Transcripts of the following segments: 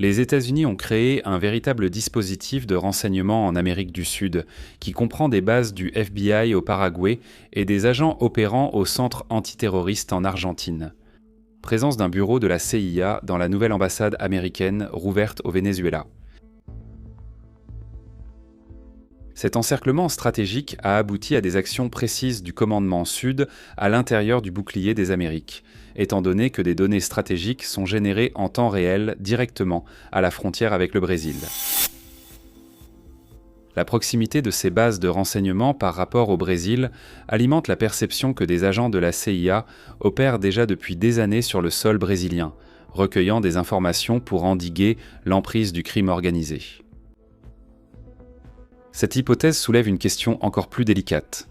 Les États-Unis ont créé un véritable dispositif de renseignement en Amérique du Sud, qui comprend des bases du FBI au Paraguay et des agents opérant au centre antiterroriste en Argentine. Présence d'un bureau de la CIA dans la nouvelle ambassade américaine rouverte au Venezuela. Cet encerclement stratégique a abouti à des actions précises du commandement Sud à l'intérieur du bouclier des Amériques, étant donné que des données stratégiques sont générées en temps réel directement à la frontière avec le Brésil. La proximité de ces bases de renseignement par rapport au Brésil alimente la perception que des agents de la CIA opèrent déjà depuis des années sur le sol brésilien, recueillant des informations pour endiguer l'emprise du crime organisé. Cette hypothèse soulève une question encore plus délicate.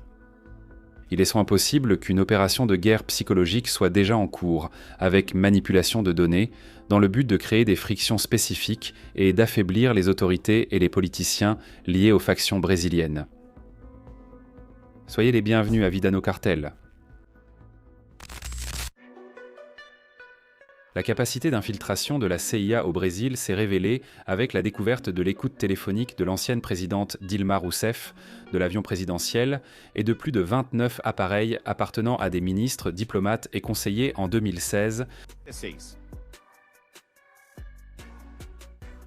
Il est impossible qu'une opération de guerre psychologique soit déjà en cours, avec manipulation de données, dans le but de créer des frictions spécifiques et d'affaiblir les autorités et les politiciens liés aux factions brésiliennes. Soyez les bienvenus à Vida no Cartel. La capacité d'infiltration de la CIA au Brésil s'est révélée avec la découverte de l'écoute téléphonique de l'ancienne présidente Dilma Rousseff, de l'avion présidentiel et de plus de 29 appareils appartenant à des ministres, diplomates et conseillers en 2016.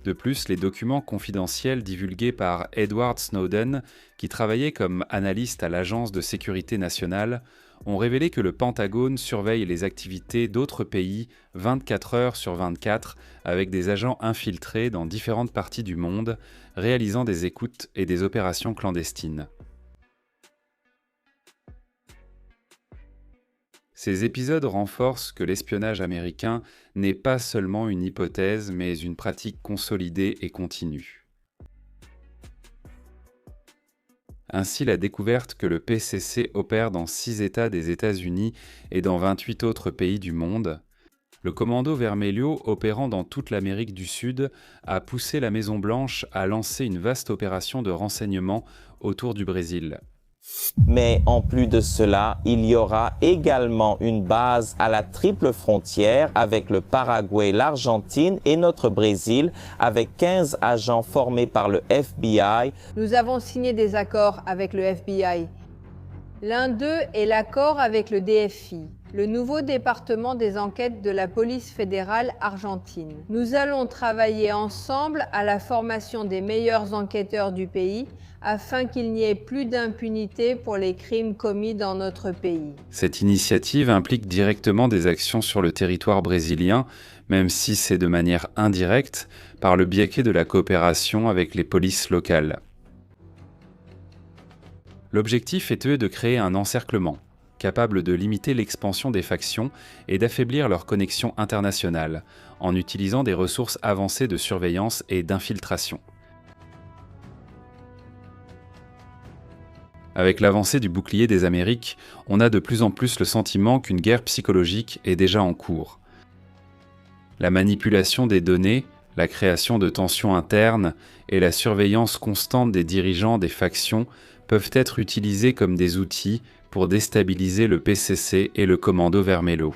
De plus, les documents confidentiels divulgués par Edward Snowden, qui travaillait comme analyste à l'Agence de sécurité nationale, ont révélé que le Pentagone surveille les activités d'autres pays 24 heures sur 24 avec des agents infiltrés dans différentes parties du monde, réalisant des écoutes et des opérations clandestines. Ces épisodes renforcent que l'espionnage américain n'est pas seulement une hypothèse, mais une pratique consolidée et continue. Ainsi, la découverte que le PCC opère dans 6 États des États-Unis et dans 28 autres pays du monde, le Commando Vermelho opérant dans toute l'Amérique du Sud a poussé la Maison-Blanche à lancer une vaste opération de renseignement autour du Brésil. Mais en plus de cela, il y aura également une base à la triple frontière avec le Paraguay, l'Argentine et notre Brésil, avec 15 agents formés par le FBI. Nous avons signé des accords avec le FBI. L'un d'eux est l'accord avec le DFI, le nouveau département des enquêtes de la police fédérale argentine. Nous allons travailler ensemble à la formation des meilleurs enquêteurs du pays afin qu'il n'y ait plus d'impunité pour les crimes commis dans notre pays. Cette initiative implique directement des actions sur le territoire brésilien, même si c'est de manière indirecte, par le biais de la coopération avec les polices locales. L'objectif est de créer un encerclement, capable de limiter l'expansion des factions et d'affaiblir leur connexion internationale, en utilisant des ressources avancées de surveillance et d'infiltration. Avec l'avancée du bouclier des Amériques, on a de plus en plus le sentiment qu'une guerre psychologique est déjà en cours. La manipulation des données, la création de tensions internes et la surveillance constante des dirigeants des factions peuvent être utilisés comme des outils pour déstabiliser le PCC et le Commando Vermelho.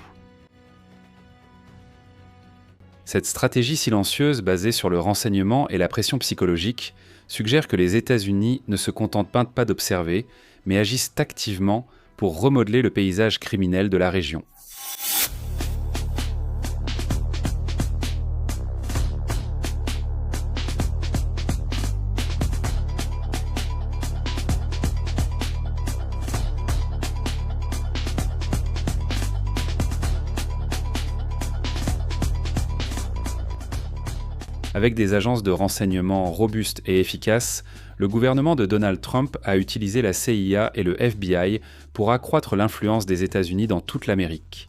Cette stratégie silencieuse basée sur le renseignement et la pression psychologique suggère que les États-Unis ne se contentent pas d'observer, mais agissent activement pour remodeler le paysage criminel de la région. Avec des agences de renseignement robustes et efficaces, le gouvernement de Donald Trump a utilisé la CIA et le FBI pour accroître l'influence des États-Unis dans toute l'Amérique.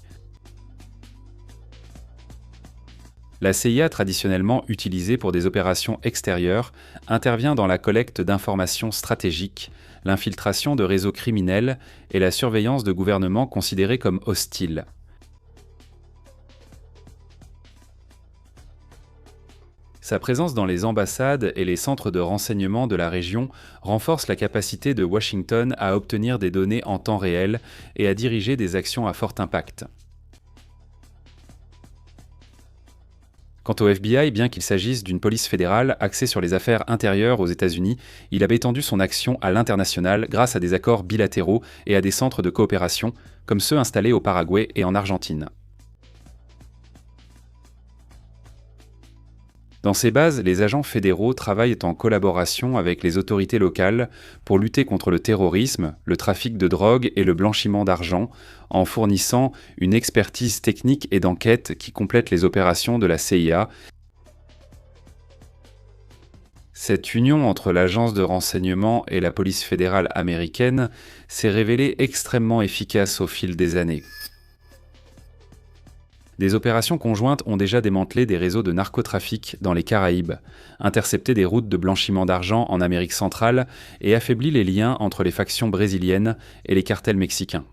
La CIA, traditionnellement utilisée pour des opérations extérieures, intervient dans la collecte d'informations stratégiques, l'infiltration de réseaux criminels et la surveillance de gouvernements considérés comme hostiles. Sa présence dans les ambassades et les centres de renseignement de la région renforce la capacité de Washington à obtenir des données en temps réel et à diriger des actions à fort impact. Quant au FBI, bien qu'il s'agisse d'une police fédérale axée sur les affaires intérieures aux États-Unis, il avait étendu son action à l'international grâce à des accords bilatéraux et à des centres de coopération, comme ceux installés au Paraguay et en Argentine. Dans ces bases, les agents fédéraux travaillent en collaboration avec les autorités locales pour lutter contre le terrorisme, le trafic de drogue et le blanchiment d'argent, en fournissant une expertise technique et d'enquête qui complète les opérations de la CIA. Cette union entre l'agence de renseignement et la police fédérale américaine s'est révélée extrêmement efficace au fil des années. Des opérations conjointes ont déjà démantelé des réseaux de narcotrafic dans les Caraïbes, intercepté des routes de blanchiment d'argent en Amérique centrale et affaibli les liens entre les factions brésiliennes et les cartels mexicains.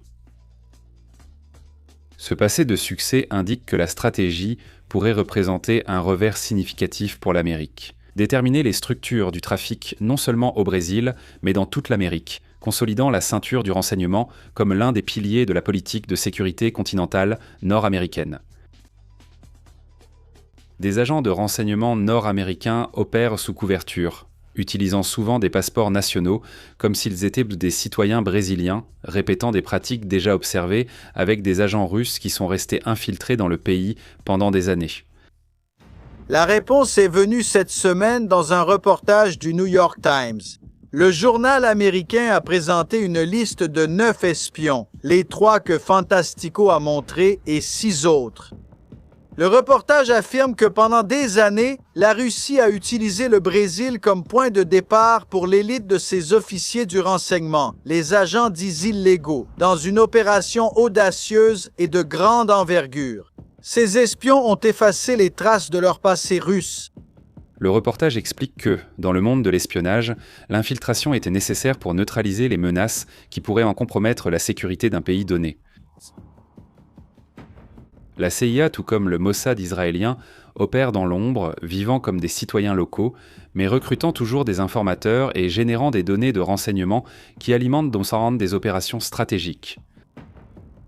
Ce passé de succès indique que la stratégie pourrait représenter un revers significatif pour l'Amérique. Déterminer les structures du trafic non seulement au Brésil, mais dans toute l'Amérique, consolidant la ceinture du renseignement comme l'un des piliers de la politique de sécurité continentale nord-américaine. Des agents de renseignement nord-américains opèrent sous couverture, utilisant souvent des passeports nationaux comme s'ils étaient des citoyens brésiliens, répétant des pratiques déjà observées avec des agents russes qui sont restés infiltrés dans le pays pendant des années. La réponse est venue cette semaine dans un reportage du New York Times. Le journal américain a présenté une liste de 9 espions, les 3 que Fantastico a montrés et 6 autres. Le reportage affirme que pendant des années, la Russie a utilisé le Brésil comme point de départ pour l'élite de ses officiers du renseignement, les agents dits illégaux, dans une opération audacieuse et de grande envergure. Ces espions ont effacé les traces de leur passé russe. Le reportage explique que, dans le monde de l'espionnage, l'infiltration était nécessaire pour neutraliser les menaces qui pourraient en compromettre la sécurité d'un pays donné. La CIA, tout comme le Mossad israélien, opère dans l'ombre, vivant comme des citoyens locaux, mais recrutant toujours des informateurs et générant des données de renseignement qui alimentent des opérations stratégiques.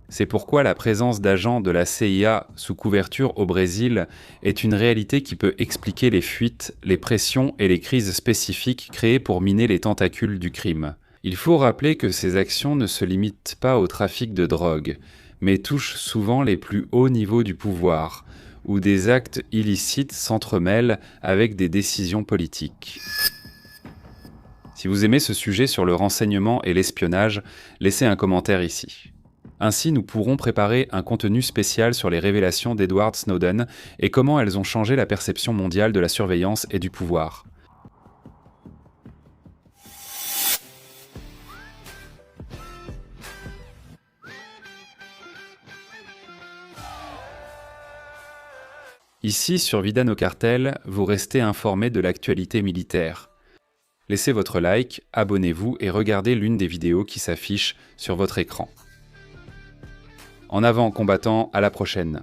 C'est pourquoi la présence d'agents de la CIA sous couverture au Brésil est une réalité qui peut expliquer les fuites, les pressions et les crises spécifiques créées pour miner les tentacules du crime. Il faut rappeler que ces actions ne se limitent pas au trafic de drogue, mais touchent souvent les plus hauts niveaux du pouvoir, où des actes illicites s'entremêlent avec des décisions politiques. Si vous aimez ce sujet sur le renseignement et l'espionnage, laissez un commentaire ici. Ainsi, nous pourrons préparer un contenu spécial sur les révélations d'Edward Snowden et comment elles ont changé la perception mondiale de la surveillance et du pouvoir. Ici, sur Vida no Cartel, vous restez informé de l'actualité militaire. Laissez votre like, abonnez-vous et regardez l'une des vidéos qui s'affiche sur votre écran. En avant, combattants, à la prochaine!